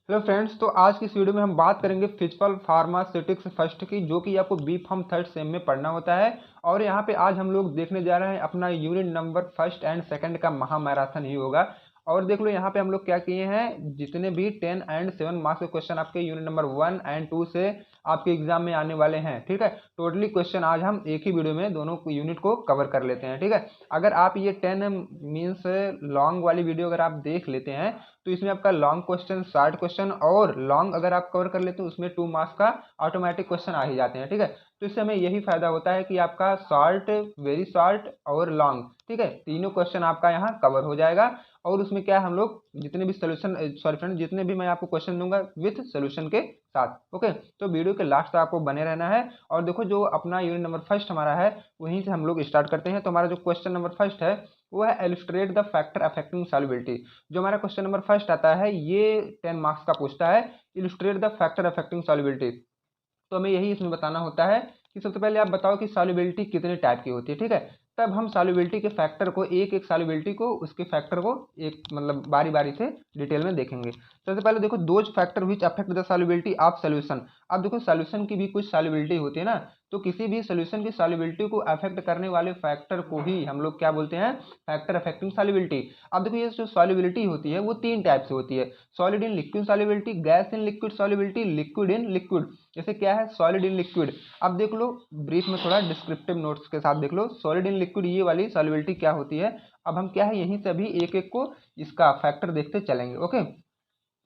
Hello friends, तो आज की इस वीडियो में हम बात करेंगे फिजिकल फार्मास्यूटिक्स फर्स्ट की, जो कि आपको बी फार्म थर्ड सेम में पढ़ना होता है। और यहाँ पे आज हम लोग देखने जा रहे हैं अपना unit number first and second का महामैराथन ही होगा। और देख लो यहाँ पे हम लोग क्या किए हैं, जितने भी 10 एंड 7 मार्क्स के क्वेश्चन आपके यूनिट नंबर 1 एंड 2 से आपके एग्जाम में आने वाले हैं। ठीक है, टोटली क्वेश्चन आज हम एक ही वीडियो में दोनों यूनिट को कवर कर लेते हैं। ठीक है, अगर आप ये 10 मीन्स लॉन्ग वाली वीडियो अगर आप देख लेते हैं तो इसमें आपका लॉन्ग क्वेश्चन, शॉर्ट क्वेश्चन और लॉन्ग अगर आप कवर कर लेते हो उसमें 2 मार्क्स का ऑटोमेटिक क्वेश्चन आ ही जाते हैं। ठीक है, तो इससे हमें यही फायदा होता है कि आपका शॉर्ट, वेरी शॉर्ट और लॉन्ग, ठीक है, तीनों क्वेश्चन आपका यहाँ कवर हो जाएगा। और उसमें क्या है, हम लोग जितने भी सोल्यूशन, सॉरी फ्रेंड, जितने भी मैं आपको क्वेश्चन दूंगा विथ सोल्यूशन के साथ। ओके, तो वीडियो के लास्ट तक आपको बने रहना है। और देखो, जो अपना यूनिट नंबर फर्स्ट हमारा है वहीं से हम लोग स्टार्ट करते हैं। तो हमारा जो क्वेश्चन नंबर फर्स्ट है वो है illustrate the factor affecting solubility. जो हमारा क्वेश्चन नंबर फर्स्ट आता है ये 10 मार्क्स का पूछता है, illustrate the factor affecting solubility. तो हमें यही इसमें बताना होता है कि सबसे पहले आप बताओ कि सॉल्युबिलिटी कितने टाइप की होती है। ठीक है, तब हम सॉल्युबिलिटी के फैक्टर को, एक एक सॉल्युबिलिटी को, उसके फैक्टर को एक मतलब बारी बारी से डिटेल में देखेंगे। सबसे पहले देखो, those factor which affect the solubility of solution. अब देखो, सॉल्यूशन की भी कुछ सॉल्युबिलिटी होती है ना, तो किसी भी सॉल्यूशन की सॉल्युबिलिटी को अफेक्ट करने वाले फैक्टर को ही हम लोग क्या बोलते हैं, फैक्टर अफेक्टिंग सॉल्युबिलिटी। अब देखो, ये जो सॉल्युबिलिटी होती है वो 3 टाइप से होती है, solid in liquid solubility, gas in liquid solubility, liquid in liquid. जैसे क्या है, सॉलिड इन लिक्विड। अब देख लो ब्रीफ में थोड़ा डिस्क्रिप्टिव नोट्स के साथ देख लो, सॉलिड इन लिक्विड ये वाली सॉल्युबिलिटी क्या होती है। अब हम क्या है, यहीं से अभी एक एक को इसका फैक्टर देखते चलेंगे। ओके,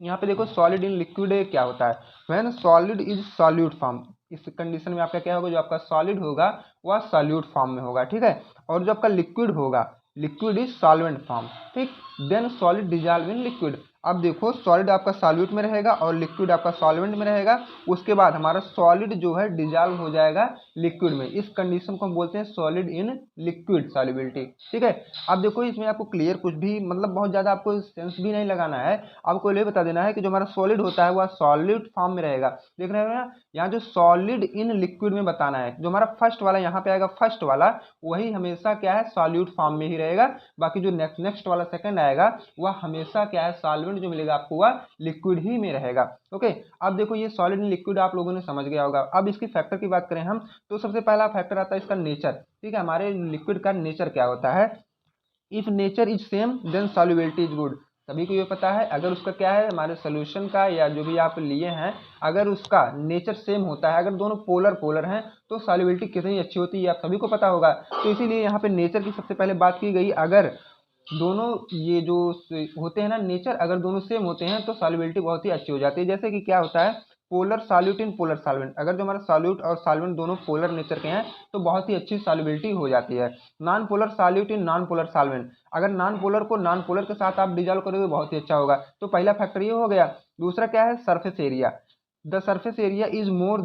यहाँ पे देखो सॉलिड इन लिक्विड क्या होता है, when solid is solute form. इस कंडीशन में आपका क्या होगा, जो आपका सॉलिड होगा वह सॉल्यूट फॉर्म में होगा। ठीक है, और जो आपका लिक्विड होगा, लिक्विड इज सॉल्वेंट फॉर्म। ठीक, then solid dissolve in liquid. अब देखो, सॉलिड आपका सॉल्यूट में रहेगा और लिक्विड आपका सॉल्वेंट में रहेगा। उसके बाद हमारा सॉलिड जो है डिजॉल्व हो जाएगा लिक्विड में। इस कंडीशन को हम बोलते हैं सॉलिड इन लिक्विड सॉल्युबिलिटी। ठीक है, अब देखो इसमें आपको क्लियर कुछ भी मतलब बहुत ज़्यादा आपको सेंस भी नहीं लगाना है, आपको ये बता देना है कि जो हमारा सॉलिड होता है वह सॉलिड फॉर्म में रहेगा। देख रहे हो ना, यहाँ जो सॉलिड इन लिक्विड में बताना है, जो हमारा फर्स्ट वाला यहाँ पे आएगा, फर्स्ट वाला वही हमेशा क्या है, सॉल्यूट फॉर्म में ही रहेगा। बाकी जो नेक्स्ट वाला सेकंड आएगा वह हमेशा क्या है, सॉल्वेंट जो मिलेगा आपको वह लिक्विड ही में रहेगा। ओके, अब देखो ये सॉलिड इन लिक्विड आप लोगों ने समझ गया होगा। अब इसकी फैक्टर की बात करें हम, तो सबसे पहला फैक्टर आता है इसका नेचर। ठीक है, हमारे लिक्विड का नेचर क्या होता है, if nature is same then solubility is good. सभी को ये पता है, अगर उसका क्या है, हमारे सोल्यूशन का या जो भी आप लिए हैं, अगर उसका नेचर सेम होता है, अगर दोनों पोलर पोलर हैं, तो सॉल्युबिलिटी कितनी अच्छी होती है आप सभी को पता होगा। तो इसीलिए यहाँ पे नेचर की सबसे पहले बात की गई। अगर दोनों ये जो होते हैं ना नेचर, अगर दोनों सेम होते हैं तो सॉल्युबिलिटी बहुत ही अच्छी हो जाती है। जैसे कि क्या होता है, polar solute in polar solvent. अगर जो हमारा सॉल्यूट और सॉल्वेंट दोनों पोलर नेचर के हैं तो बहुत ही अच्छी सॉल्युबिलिटी हो जाती है। Non polar solute in non polar solvent. अगर नॉन पोलर को नॉन पोलर के साथ आप डिजॉल्व करोगे बहुत ही अच्छा होगा। तो पहला फैक्टर ये हो गया। दूसरा क्या है, surface area. The surface area is more,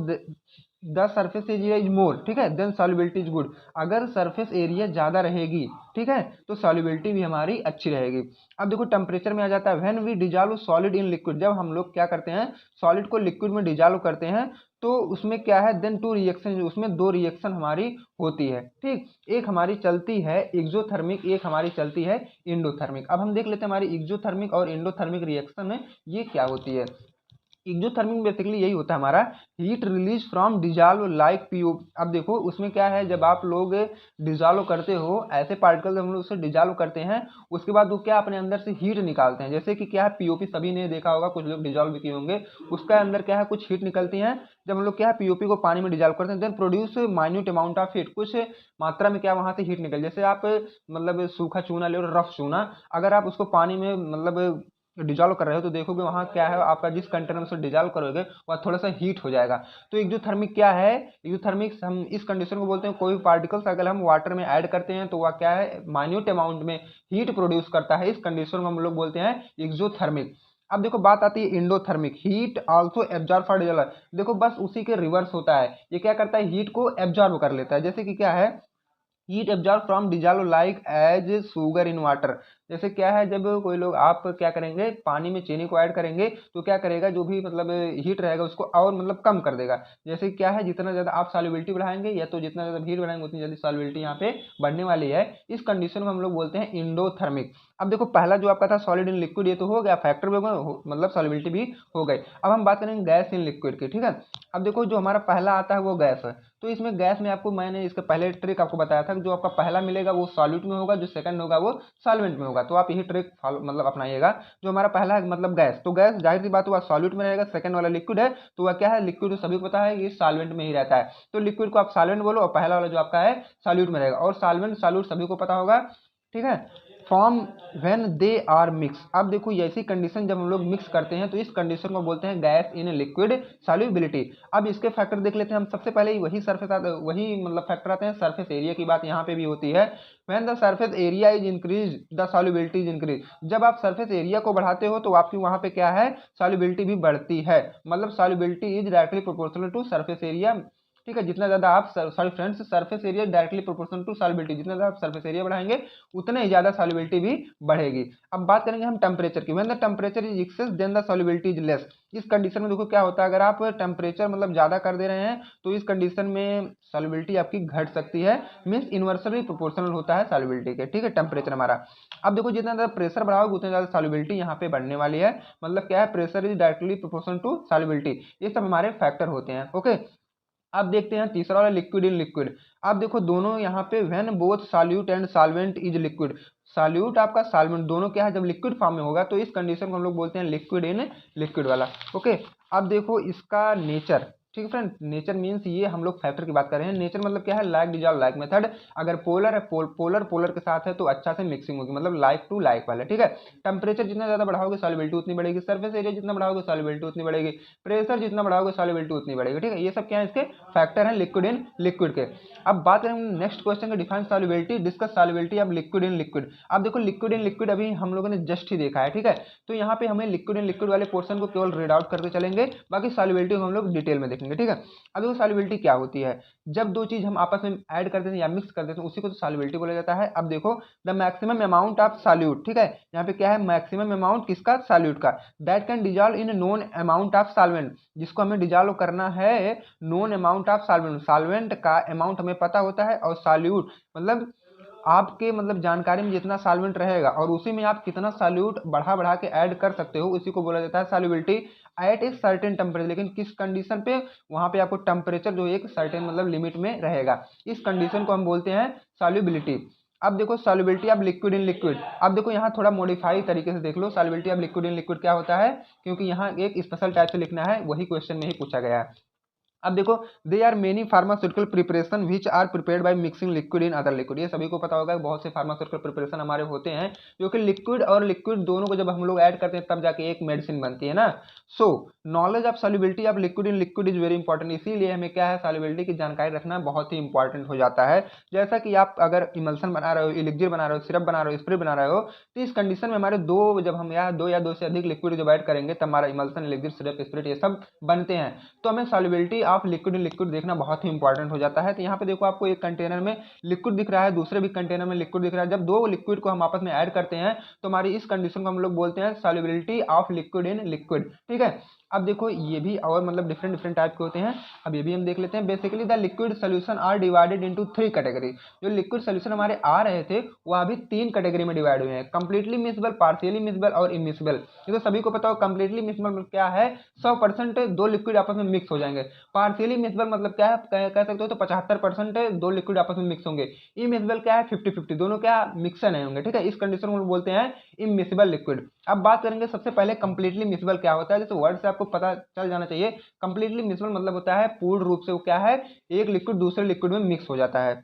the surface area is more, ठीक है, देन सॉल्युबिलिटी इज गुड। अगर सरफेस एरिया ज़्यादा रहेगी, ठीक है, तो सॉल्युबिलिटी भी हमारी अच्छी रहेगी। अब देखो टेम्परेचर में आ जाता है, when we dissolve solid in liquid. जब हम लोग क्या करते हैं, सॉलिड को लिक्विड में डिजॉल्व करते हैं तो उसमें क्या है, देन 2 रिएक्शन, उसमें 2 रिएक्शन हमारी होती है। ठीक, एक हमारी चलती है एक्सोथर्मिक, एक हमारी चलती है इंडोथर्मिक। अब हम देख लेते हैं हमारी एक्सोथर्मिक और इंडोथर्मिक रिएक्शन में ये क्या होती है। एक्सोथर्मिक बेसिकली यही होता है हमारा, heat release from dissolve like PO. अब देखो उसमें क्या है, जब आप लोग डिजॉल्व करते हो ऐसे पार्टिकल, हम लोग उसे डिजॉल्व करते हैं, उसके बाद वो क्या अपने अंदर से हीट निकालते हैं। जैसे कि क्या है, पीओपी सभी ने देखा होगा, कुछ लोग डिजॉल्व भी किए होंगे, उसका अंदर क्या है, कुछ हीट निकलती है। जब हम लोग क्या है, पीओपी को पानी में डिजॉल्व करते हैं, then produce minute amount of heat. कुछ मात्रा में क्या वहां से हीट निकल, जैसे आप मतलब सूखा चूना ले, रफ चूना, अगर आप उसको पानी में मतलब डिजॉल्व कर रहे हो तो देखोगे वहाँ क्या है, आपका जिस कंटेनर से डिजॉल्व करोगे वह थोड़ा सा हीट हो जाएगा। तो एक्सोथर्मिक क्या है, एक्सोथर्मिक हम इस कंडीशन को बोलते हैं, कोई पार्टिकल्स अगर हम वाटर में ऐड करते हैं तो वह क्या है, माइन्यूट अमाउंट में हीट प्रोड्यूस करता है। इस कंडीशन को हम लोग बोलते हैं एक्सोथर्मिक। अब देखो बात आती है endothermic, heat also absorb for dissolve. देखो बस उसी के रिवर्स होता है, ये क्या करता है, हीट को एब्जॉर्ब कर लेता है। जैसे कि क्या है, heat absorb from dissolve like as sugar in water. जैसे क्या है, जब कोई लोग आप क्या करेंगे, पानी में चीनी को ऐड करेंगे तो क्या करेगा, जो भी मतलब हीट रहेगा उसको और मतलब कम कर देगा। जैसे क्या है, जितना ज़्यादा आप सॉल्युबिलिटी बढ़ाएंगे या तो जितना ज़्यादा हीट बढ़ाएंगे उतनी जल्दी सॉल्युबिलिटी यहाँ पे बढ़ने वाली है। इस कंडीशन को हम लोग बोलते हैं इंडोथर्मिक। अब देखो पहला जो आपका था सॉलिड इन लिक्विड, ये तो हो गया, फैक्टर भी हो गया, मतलब सॉल्युबिलिटी भी हो गई। अब हम बात करेंगे गैस इन लिक्विड की, ठीक है। अब देखो जो हमारा पहला आता है वो गैस है, तो इसमें गैस में आपको मैंने इसका पहले ट्रिक आपको बताया था कि जो आपका पहला मिलेगा वो सॉल्यूट में होगा, जो सेकंड होगा वो सॉल्वेंट में होगा। तो आप यही ट्रिक फॉलो मतलब अपनाइएगा। जो हमारा पहला है मतलब गैस, तो गैस जाहिर सी बात हुआ सॉल्यूट में रहेगा, सेकंड वाला लिक्विड है तो वह क्या है, लिक्विड तो सभी को पता है ये सॉल्वेंट में ही रहता है, तो लिक्विड को आप सॉल्वेंट बोलो, और पहला वाला जो आपका है सॉल्यूट में रहेगा। और सॉल्वेंट सॉल्यूट सभी को पता होगा, ठीक है। Form when they are mix. अब देखो ऐसी कंडीशन जब हम लोग मिक्स करते हैं तो इस कंडीशन को बोलते हैं गैस इन लिक्विड सॉल्युबिलिटी। अब इसके फैक्टर देख लेते हैं हम। सबसे पहले वही वही मतलब फैक्टर आते हैं, सरफेस एरिया की बात यहाँ पे भी होती है। When the surface area is increase the solubility is increase. जब आप सरफेस एरिया को बढ़ाते हो तो आपकी वहां पे क्या है, सॉल्युबिलिटी भी बढ़ती है। मतलब solubility is directly proportional to surface area, ठीक है। जितना ज्यादा आप sorry friends, surface area directly proportional to solubility, जितना ज्यादा आप सरफेस एरिया बढ़ाएंगे उतने ही ज्यादा सॉल्युबिलिटी भी बढ़ेगी। अब बात करेंगे हम टेम्परेचर की। When the temperature is excess then the solubility is less. इस कंडीशन में देखो क्या होता है, अगर आप टेम्परेचर मतलब ज्यादा कर दे रहे हैं तो इस कंडीशन में सॉल्युबिलिटी आपकी घट सकती है। मींस इनवर्सली प्रोपोर्शनल होता है सॉल्युबिलिटी के, ठीक है, टेम्परेचर हमारा। अब देखो जितना ज्यादा प्रेशर बढ़ाओगे उतनी ज्यादा सॉल्युबिलिटी यहाँ पे बढ़ने वाली है। मतलब क्या है, pressure is directly proportional to solubility. ये सब हमारे फैक्टर होते हैं, ओके। अब देखते हैं तीसरा वाला लिक्विड इन लिक्विड। अब देखो दोनों यहाँ पे when both solute and solvent is liquid. Solute आपका सॉल्वेंट दोनों क्या है, जब लिक्विड फॉर्म में होगा तो इस कंडीशन को हम लोग बोलते हैं लिक्विड इन लिक्विड वाला, ओके। अब देखो इसका नेचर, ठीक है फ्रेंड। नेचर मीन्स ये हम लोग फैक्टर की बात कर रहे हैं। नेचर मतलब क्या है, लाइक डिजॉल्व लाइक मेथड। अगर पोलर है पोलर पोलर के साथ है तो अच्छा से मिक्सिंग होगी, मतलब लाइक टू लाइक वाला, ठीक है। टेम्परेचर जितना ज्यादा बढ़ाओगे सॉल्युबिलिटी उतनी बढ़ेगी, सरफेस एरिया जितना बढ़ाओगे सॉल्युबिलिटी उतनी बढ़ेगी, प्रेशर जितना बढ़ाओगे सॉल्युबिलिटी उतनी बढ़ेगी, ठीक है। ये सब क्या है, इसके फैक्टर हैं लिक्विड इन लिक्विड के। अब बात करें नेक्स्ट क्वेश्चन का, define solubility, discuss solubility of liquid in liquid. अब देखो लिक्विड इन लिक्विड अभी हम लोगों ने जस्ट ही देखा है, ठीक है। तो यहाँ पे हमें लिक्विड इन लिक्विड वाले पोर्शन को केवल रीड आउट करके चलेंगे, बाकी सॉल्युबिलिटी को हम लोग डिटेल में देखेंगे, ठीक है। अब देखो सॉल्युबिलिटी क्या होती है, जब दो चीज हम आपस में ऐड करते हैं या मिक्स करते हैं उसी को तो सॉल्युबिलिटी बोला जाता है। अब देखो the maximum amount of solute, ठीक है। यहाँ पे क्या है, मैक्सिमम अमाउंट किसका, सॉल्यूट का, that can dissolve in known amount of solvent, जिसको हमें डिजॉल्व करना है known amount of solvent. Solvent का अमाउंट हमें पता होता है, और सॉल्यूट मतलब आपके मतलब जानकारी में जितना सॉल्वेंट रहेगा और उसी में आप कितना सॉल्यूट बढ़ा बढ़ा के ऐड कर सकते हो, उसी को बोला जाता है solubility at a certain temperature. लेकिन किस कंडीशन पे, वहां पे आपको टेम्परेचर जो एक सर्टेन मतलब लिमिट में रहेगा, इस कंडीशन को हम बोलते हैं सॉल्युबिलिटी। अब देखो solubility of liquid in liquid. अब देखो यहाँ थोड़ा मॉडिफाई तरीके से देख लो solubility of liquid in liquid क्या होता है, क्योंकि यहाँ एक स्पेशल टाइप से लिखना है, वही क्वेश्चन में ही पूछा गया है। अब देखो they are many pharmaceutical preparation which are prepared by mixing liquid in other liquid. ये सभी को पता होगा कि बहुत से फार्मास्यूटिकल प्रिपरेशन हमारे होते हैं जो कि लिक्विड और लिक्विड दोनों को जब हम लोग ऐड करते हैं तब जाके एक मेडिसिन बनती है ना। सो knowledge of solubility of liquid in liquid is very important. इसीलिए हमें क्या है, सॉल्युबिलिटी की जानकारी रखना बहुत ही इंपॉर्टेंट हो जाता है। जैसा कि आप अगर इमल्सन बना रहे हो, इलिक्जिर बना रहे हो, सिरप बना रहे हो, स्प्रे बना रहे हो, तो इस कंडीशन में हमारे दो, जब हम यहाँ दो या दो से अधिक लिक्विड जब ऐड करेंगे तब हमारा इमल्सन, इलिक्जिर, सिरप, स्प्रे ये सब बनते हैं। तो हमें solubility of liquid in liquid देखना बहुत ही इंपॉर्टेंट हो जाता है। तो यहाँ पे देखो आपको एक कंटेनर में लिक्विड दिख रहा है, दूसरे भी कंटेनर में लिक्विड दिख रहा है। जब दो लिक्विड को हम आपस में ऐड करते हैं तो हमारी इस कंडीशन को हम लोग बोलते हैं solubility of liquid in liquid, ठीक है। अब देखो ये भी और मतलब डिफरेंट डिफरेंट टाइप के होते हैं। अब ये भी हम देख लेते हैं। Basically the liquid solution are divided into 3 category. जो लिक्विड सोल्यूशन हमारे आ रहे थे वो अभी 3 कैटेगरी में डिवाइड हुए हैं, कंप्लीटली मिक्सिबल, पार्शियली मिक्सिबल और इमिक्सिबल। ये तो सभी को पता हो। कंप्लीटली मिक्सिबल क्या है, 100% दो लिक्विड आपस में मिक्स हो जाएंगे। पार्शियली मिक्सिबल मतलब क्या है, कह सकते हो तो 75% दो लिक्विड आपस में मिक्स होंगे। इमिक्सिबल क्या है, 50-50 दोनों क्या मिक्सर नहीं होंगे, ठीक है। इस कंडीशन को बोलते हैं इमिक्सिबल लिक्विड। अब बात करेंगे सबसे पहले कंप्लीटली मिक्सिबल क्या होता है। जैसे वर्ड से आपको पता चल जाना चाहिए। कंप्लीटली मिक्सिबल मतलब होता है पूर्ण रूप से वो क्या है, एक लिक्विड दूसरे लिक्विड में मिक्स हो जाता है।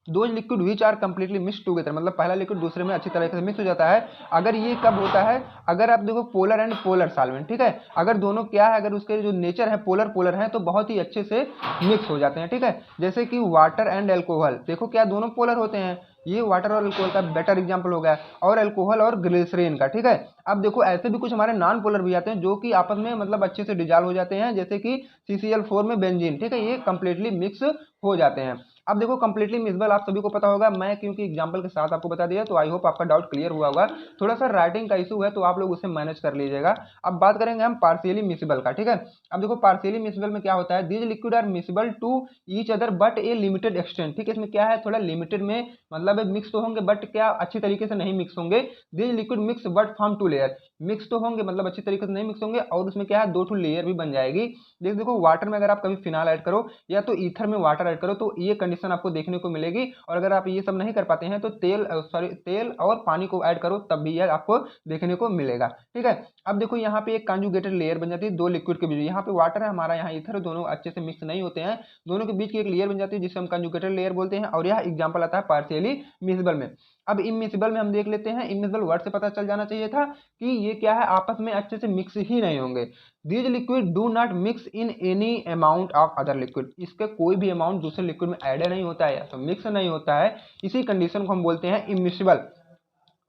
दो liquid which are completely mix together मतलब पहला लिक्विड दूसरे में अच्छी तरीके से मिक्स हो जाता है। अगर ये कब होता है, अगर आप देखो पोलर एंड पोलर सॉल्वेंट, ठीक है। अगर दोनों क्या है, अगर उसके जो नेचर है पोलर पोलर है तो बहुत ही अच्छे से मिक्स हो जाते हैं, ठीक है। जैसे कि वाटर एंड एल्कोहल, देखो क्या दोनों पोलर होते हैं। ये वाटर और अल्कोहल का बेटर एग्जांपल हो गया, और अल्कोहल और ग्लिसरीन का, ठीक है। अब देखो ऐसे भी कुछ हमारे नॉन पोलर भी आते हैं जो कि आपस में मतलब अच्छे से डिजॉल्व हो जाते हैं, जैसे कि CCl4 में बेंजीन, ठीक है। ये कंप्लीटली मिक्स हो जाते हैं। अब देखो कंप्लीटली मिसिबल आप सभी को पता होगा, मैं क्योंकि एग्जांपल के साथ आपको बता दिया तो आई होप आपका डाउट क्लियर हुआ होगा। थोड़ा सा राइटिंग का इशू है तो आप लोग उसे मैनेज कर लीजिएगा। अब बात करेंगे हम पार्शियली मिसिबल का, ठीक है। अब देखो पार्शियली मिसिबल में क्या होता है, these liquid are miscible to each other but a limited extent, ठीक है। इसमें क्या है, थोड़ा लिमिटेड में मतलब मिक्स तो होंगे बट क्या अच्छी तरीके से नहीं मिक्स होंगे। These liquid mix but form two layer, mix तो होंगे मतलब अच्छी तरीके से नहीं मिक्स होंगे और उसमें क्या है 2 लेयर भी बन जाएगी। देखो वाटर में अगर आप कभी फिनाइल ऐड करो या तो ईथर में वाटर ऐड करो तो ये कंडीशन आपको देखने को मिलेगी। और अगर आप ये सब नहीं कर पाते हैं तो तेल और पानी को ऐड करो तब भी यह आपको देखने को मिलेगा, ठीक है। अब देखो यहाँ पे एक कंजुगेटेड लेयर बन जाती है दो लिक्विड के बीच, यहाँ पे वाटर है हमारा, यहाँ ईथर, दोनों अच्छे से मिक्स नहीं होते हैं, दोनों के बीच की एक लेयर बन जाती है जिसे हम कंजुगेटेड लेयर बोलते हैं। और यह एग्जांपल आता है पार्शियली मिसिबल में। अब इमिसिबल में हम देख लेते हैं, इमिसिबल वर्ड से पता चल जाना चाहिए था कि ये क्या है, आपस में अच्छे से मिक्स ही नहीं होंगे। These liquid do not mix in any amount of other liquid, इसके कोई भी अमाउंट दूसरे लिक्विड में ऐड नहीं होता है या तो मिक्स नहीं होता है, इसी कंडीशन को हम बोलते हैं इमिसिबल।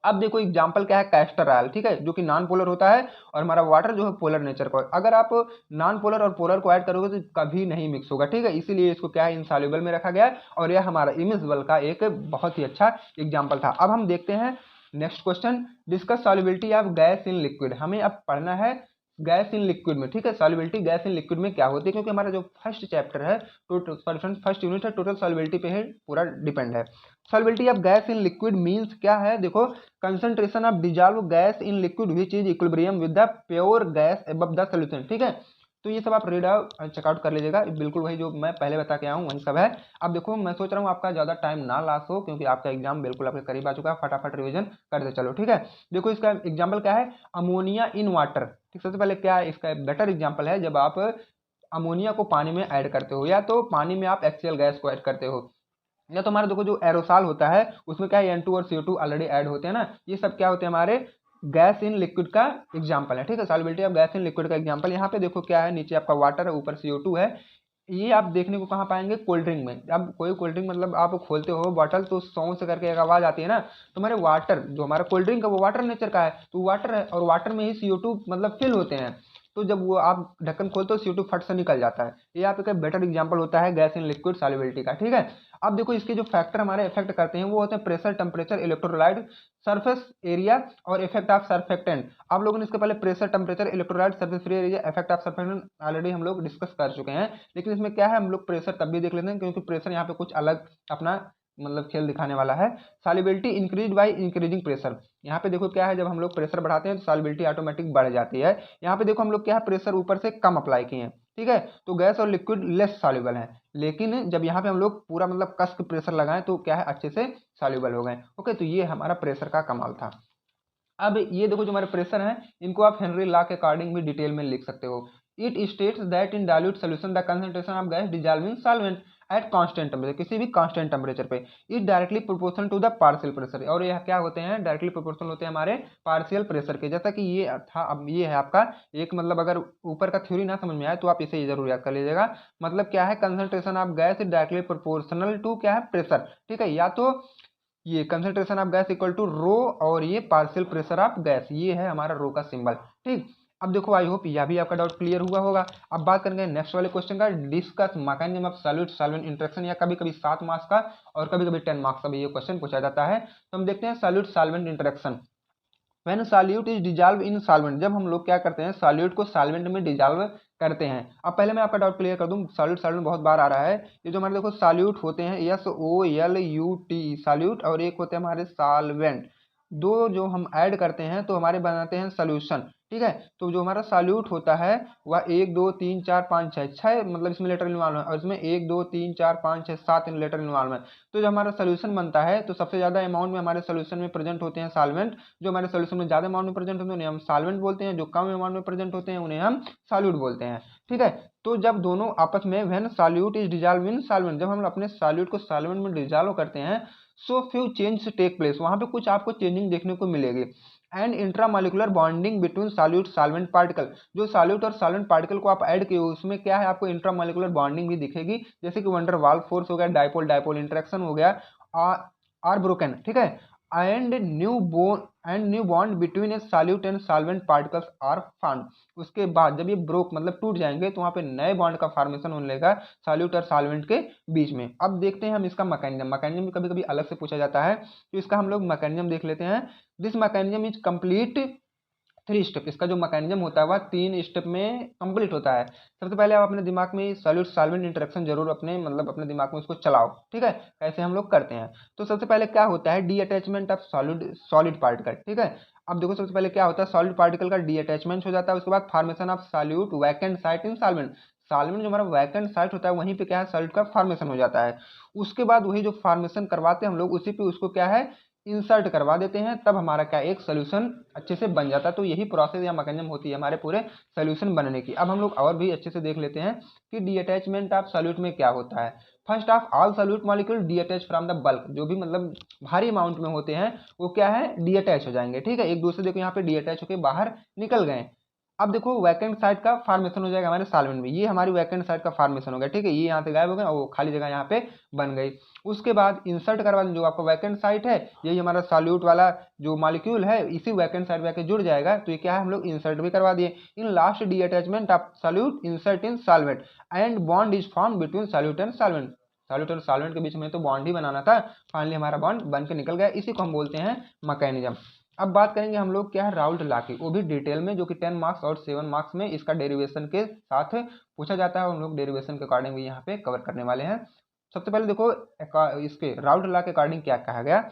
अब देखो एग्जांपल क्या है, कैस्टर ऑयल, ठीक है, जो कि नॉन पोलर होता है और हमारा वाटर जो है पोलर नेचर का। अगर आप नॉन पोलर और पोलर को ऐड करोगे तो कभी नहीं मिक्स होगा, ठीक है, इसीलिए इसको क्या है इनसॉल्युबल में रखा गया है और यह हमारा इमिसिबल का एक बहुत ही अच्छा एग्जांपल था। अब हम देखते हैं next question, discuss solubility of gas in liquid. हमें अब पढ़ना है गैस इन लिक्विड में, ठीक है, सॉल्युबिलिटी गैस इन लिक्विड में क्या होती है, क्योंकि हमारा जो फर्स्ट चैप्टर है फर्स्ट यूनिट है टोटल सॉल्युबिलिटी पे है, पूरा डिपेंड है। Solubility of gas in liquid means क्या है, देखो concentration of dissolve gas in liquid which is equilibrium with the pure gas above the solution, ठीक है। तो ये सब आप रीड आउट चेकआउट कर लीजिएगा, बिल्कुल वही जो मैं पहले बता के आया हूँ वही सब है। अब देखो मैं सोच रहा हूँ आपका ज़्यादा टाइम ना लॉस हो क्योंकि आपका एग्जाम बिल्कुल आपके करीब आ चुका है, फटाफट रिवीजन करते चलो, ठीक है। देखो इसका एग्जाम्पल क्या है, अमोनिया इन वाटर, ठीक। सबसे पहले क्या है, इसका बेटर एग्जाम्पल है जब आप अमोनिया को पानी में ऐड करते हो या तो पानी में आप HCl गैस को ऐड करते हो, या तो हमारा देखो जो एरोसॉल होता है उसमें क्या है N2 और CO2 ऑलरेडी ऐड होते हैं ना, ये सब क्या होते हैं हमारे गैस इन लिक्विड का एग्जांपल है, ठीक है। Solubility of gas in liquid का एग्जांपल यहाँ पे देखो क्या है, नीचे आपका वाटर है ऊपर CO2 है। ये आप देखने को कहाँ पाएंगे, कोल्ड ड्रिंक में। अब कोई कोल्ड ड्रिंक मतलब आप खोलते हो बॉटल तो सौ से करके एक आवाज आती है ना, तो हमारे वाटर जो हमारा कोल्ड ड्रिंक है वो वाटर नेचर का है तो वाटर है और वाटर में ही CO2 मतलब फिल होते हैं, तो जब वो आप ढक्कन खोलते हो CO2 फट से निकल जाता है। ये आपका बेटर एग्जांपल होता है गैस इन लिक्विड सॉल्युबिलिटी का, ठीक है। अब देखो इसके जो फैक्टर हमारे इफेक्ट करते हैं वो होते हैं pressure, temperature, electrolyte, surface area और इफेक्ट ऑफ सर्फेक्टेंट। आप लोगों ने इसके पहले pressure, temperature, electrolyte, surface free area, effect of surfactant already हम लोग डिस्कस कर चुके हैं, लेकिन इसमें क्या है हम लोग प्रेशर तब भी देख लेते हैं क्योंकि प्रेशर यहाँ पे कुछ अलग अपना मतलब खेल दिखाने वाला है। Solubility increase by increasing pressure, यहाँ पे देखो क्या है जब हम लोग प्रेशर बढ़ाते हैं तो सॉल्युबिलिटी ऑटोमेटिक बढ़ जाती है। यहाँ पे देखो हम लोग क्या है प्रेशर ऊपर से कम अप्लाई किए हैं, ठीक है, तो गैस और लिक्विड लेस सॉल्युबल है, लेकिन जब यहाँ पे हम लोग पूरा मतलब कस के प्रेशर लगाएं तो क्या है अच्छे से सॉल्युबल हो गए। ओके, तो ये हमारा प्रेशर का कमाल था। अब ये देखो जो हमारे प्रेशर है इनको आप हेनरी लॉ के अकॉर्डिंग भी डिटेल में लिख सकते हो। It states that in dilute solution the concentration of gas dissolving solvent at constant temperature, किसी भी कांस्टेंट टेम्परेचर पे it directly proportional to the partial pressure, और यह क्या होते हैं डायरेक्टली प्रोपोर्शनल होते हैं हमारे पार्शियल प्रेशर के। जैसा कि ये था, अब ये है आपका एक मतलब अगर ऊपर का थ्योरी ना समझ में आए तो आप इसे जरूर याद कर लीजिएगा। मतलब क्या है concentration of gas is directly proportional to क्या है प्रेशर, ठीक है, या तो ये concentration of gas equal to rho और ये पार्शियल प्रेशर ऑफ गैस, ये है हमारा रो का सिंबल, ठीक। अब देखो आई होप यह भी आपका डाउट क्लियर हुआ होगा। अब बात करेंगे नेक्स्ट वाले क्वेश्चन का, discuss mechanism of solute solvent interaction, या कभी कभी 7 मार्क्स का और कभी कभी 10 मार्क्स का भी ये क्वेश्चन पूछा जाता है। तो हम देखते हैं solute solvent interaction. When solute is dissolve in solvent, जब हम लोग क्या करते हैं सॉल्यूट को सॉल्वेंट में डिजॉल्व करते हैं। अब पहले मैं आपका डाउट क्लियर कर दूं, सॉल्यूट सॉल्वेंट बहुत बार आ रहा है, ये जो हमारे देखो सॉल्यूट होते हैं SOLUT सॉल्यूट और एक होते हैं हमारे सॉल्वेंट, दो जो हम ऐड करते हैं तो हमारे बनाते हैं सोल्यूशन, ठीक है। तो जो हमारा सॉल्यूट होता है वह 1 2 3 4 5 6 मतलब इसमें लेटर इन्वॉल्व है और इसमें 1 2 3 4 5 6 7 लेटर इन्वॉल्व है। तो जब हमारा सोल्यूशन बनता है तो सबसे ज्यादा अमाउंट में हमारे सोल्यूशन में प्रेजेंट होते हैं सॉल्वेंट, जो हमारे सोल्यूशन में ज्यादा अमाउंट में प्रेजेंट होते हैं उन्हें हम सॉल्वेंट बोलते हैं, जो कम अमाउंट में प्रेजेंट होते हैं उन्हें हम सॉल्यूट बोलते हैं, ठीक है। तो जब दोनों आपस में when solute is dissolve in solvent, जब हम अपने सॉल्यूट को सॉल्वेंट में डिजॉल्व करते हैं so few change take place, वहां पे कुछ आपको चेंजिंग देखने को मिलेगी। And intramolecular bonding between solute solvent particle, जो सॉल्यूट और सॉल्वेंट पार्टिकल को आप ऐड किए हो उसमें क्या है आपको इंट्रामोलिकुलर बॉन्डिंग भी दिखेगी, जैसे कि वंडर वाल फोर्स हो गया, डाइपोल डाइपोल इंटरेक्शन हो गया, आर ब्रोकन, ठीक है। And new bond between a solute and solvent particles are found. उसके बाद जब ये ब्रोक मतलब टूट जाएंगे तो वहाँ पे नए बॉन्ड का फॉर्मेशन होने लगेगा सॉल्यूट और सॉल्वेंट के बीच में। अब देखते हैं हम इसका मैकेनिज्म भी कभी कभी अलग से पूछा जाता है, तो इसका हम लोग मैकेनिज्म देख लेते हैं। This mechanism is complete 3 step. इसका जो मैकेनिज्म होता है वह 3 स्टेप में कंप्लीट होता है। सबसे पहले आप अपने दिमाग में सॉल्यूट सॉल्वेंट इंटरेक्शन जरूर अपने दिमाग में उसको चलाओ, ठीक है, कैसे हम लोग करते हैं। तो सबसे पहले क्या होता है, D attachment of solid particle, ठीक है। अब देखो सबसे पहले क्या होता है, सॉलिड पार्टिकल का डी अटैचमेंट हो जाता है। उसके बाद formation of solute vacant site in solvent. Solvent जो हमारा वैकेंट साइट होता है वहीं पे क्या है, सॉलिड का फॉर्मेशन हो जाता है। उसके बाद वही जो फॉर्मेशन करवाते हैं हम लोग, उसी पे उसको क्या है, इंसर्ट करवा देते हैं, तब हमारा क्या एक सोल्यूशन अच्छे से बन जाता है। तो यही प्रोसेस या मैकेनिज्म होती है हमारे पूरे सोल्यूशन बनने की। अब हम लोग और भी अच्छे से देख लेते हैं कि डी अटैचमेंट ऑफ सॉल्यूट में क्या होता है। First of all solute molecule D attach from the bulk. जो भी मतलब भारी अमाउंट में होते हैं वो क्या है, डी अटैच हो जाएंगे, ठीक है, एक दूसरे देखो यहाँ पे डी अटैच होकर बाहर निकल गए। अब देखो वैकेंट साइड का फॉर्मेशन हो जाएगा हमारे सॉल्वेंट में। ये हमारी वैकेंट साइड का फॉर्मेशन हो गया, ठीक है, ये यहाँ से गायब हो गया और वो खाली जगह यहाँ पे बन गई। उसके बाद इंसर्ट करवा दें जो आपका वैकेंट साइट है, यही हमारा सॉल्यूट वाला जो मॉलिक्यूल है इसी वैकेंट साइट पे आके जुड़ जाएगा। तो ये क्या है, हम लोग इंसर्ट भी करवा दिए। In last D attachment of solute insert in solvent and bond is form between solute and solvent. Solute और सॉल्वेंट के बीच में तो बॉन्ड ही बनाना था, फाइनली हमारा बॉन्ड बन के निकल गया। इसी को हम बोलते हैं मैकेनिज्म। अब बात करेंगे हम लोग क्या है, राउल्ट लॉ की, वो भी डिटेल में, जो कि 10 मार्क्स और 7 मार्क्स में इसका डेरिवेशन के साथ पूछा जाता है। हम लोग डेरिवेशन के अकॉर्डिंग भी यहाँ पे कवर करने वाले हैं। सबसे पहले देखो इसके राउल्ट लॉ के अकॉर्डिंग क्या कहा गया,